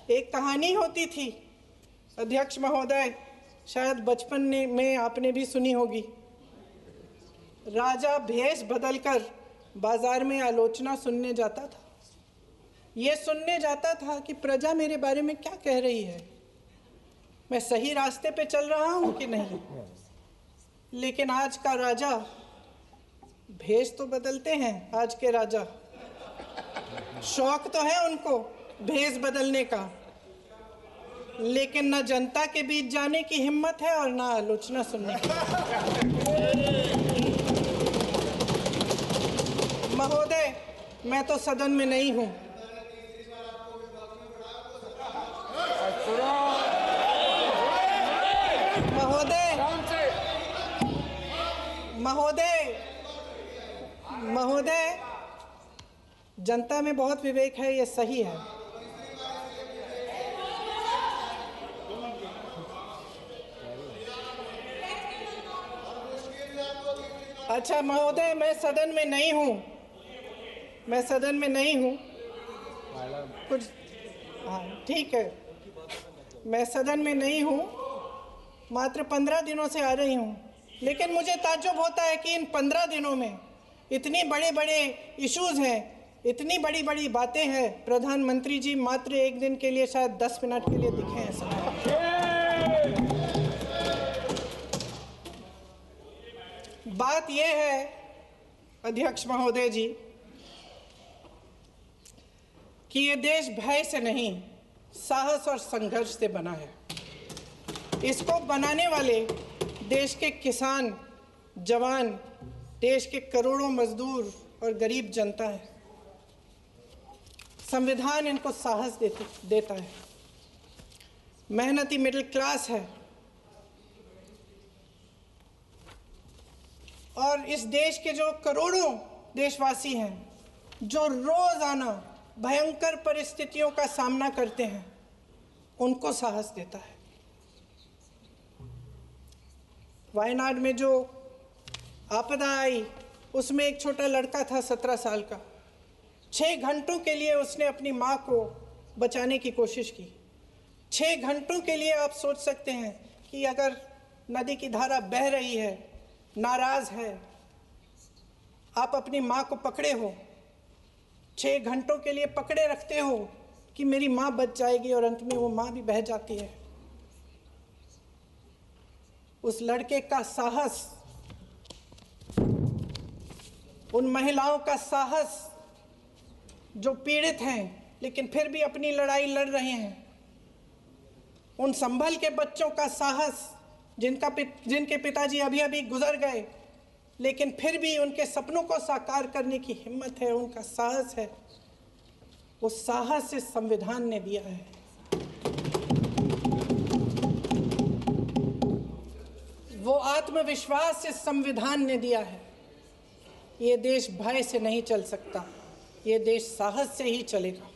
एक कहानी होती थी अध्यक्ष महोदय, शायद बचपन में आपने भी सुनी होगी। राजा भेष बदलकर बाजार में आलोचना सुनने जाता था। ये सुनने जाता था कि प्रजा मेरे बारे में क्या कह रही है, मैं सही रास्ते पे चल रहा हूँ कि नहीं। लेकिन आज का राजा, भेष तो बदलते हैं आज के राजा, शौक तो है उनको भेष बदलने का, लेकिन न जनता के बीच जाने की हिम्मत है और न आलोचना सुनने की। महोदय, मैं तो सदन में नहीं हूं। महोदय, जनता में बहुत विवेक है, ये सही है। अच्छा महोदय, मैं सदन में नहीं हूँ, कुछ, हाँ ठीक है, मैं सदन में नहीं हूँ, मात्र 15 दिनों से आ रही हूँ। लेकिन मुझे ताज्जुब होता है कि इन 15 दिनों में इतनी बड़े बड़े इश्यूज़ हैं, इतनी बड़ी बड़ी बातें हैं, प्रधानमंत्री जी मात्र एक दिन के लिए शायद 10 मिनट के लिए दिखे हैं सदन। बात यह है अध्यक्ष महोदय जी कि ये देश भय से नहीं, साहस और संघर्ष से बना है। इसको बनाने वाले देश के किसान, जवान, देश के करोड़ों मजदूर और गरीब जनता है। संविधान इनको साहस देता है। मेहनती मिडिल क्लास है और इस देश के जो करोड़ों देशवासी हैं, जो रोजाना भयंकर परिस्थितियों का सामना करते हैं, उनको साहस देता है। वायनाड में जो आपदा आई, उसमें एक छोटा लड़का था 17 साल का। 6 घंटों के लिए उसने अपनी माँ को बचाने की कोशिश की। 6 घंटों के लिए आप सोच सकते हैं कि अगर नदी की धारा बह रही है, नाराज है, आप अपनी माँ को पकड़े हो, 6 घंटों के लिए पकड़े रखते हो कि मेरी माँ बच जाएगी, और अंत में वो माँ भी बह जाती है। उस लड़के का साहस, उन महिलाओं का साहस जो पीड़ित हैं लेकिन फिर भी अपनी लड़ाई लड़ रहे हैं, उन संभल के बच्चों का साहस जिनके पिताजी अभी अभी गुजर गए लेकिन फिर भी उनके सपनों को साकार करने की हिम्मत है, उनका साहस है, वो साहस इस संविधान ने दिया है। वो आत्मविश्वास इस संविधान ने दिया है। ये देश भय से नहीं चल सकता, ये देश साहस से ही चलेगा।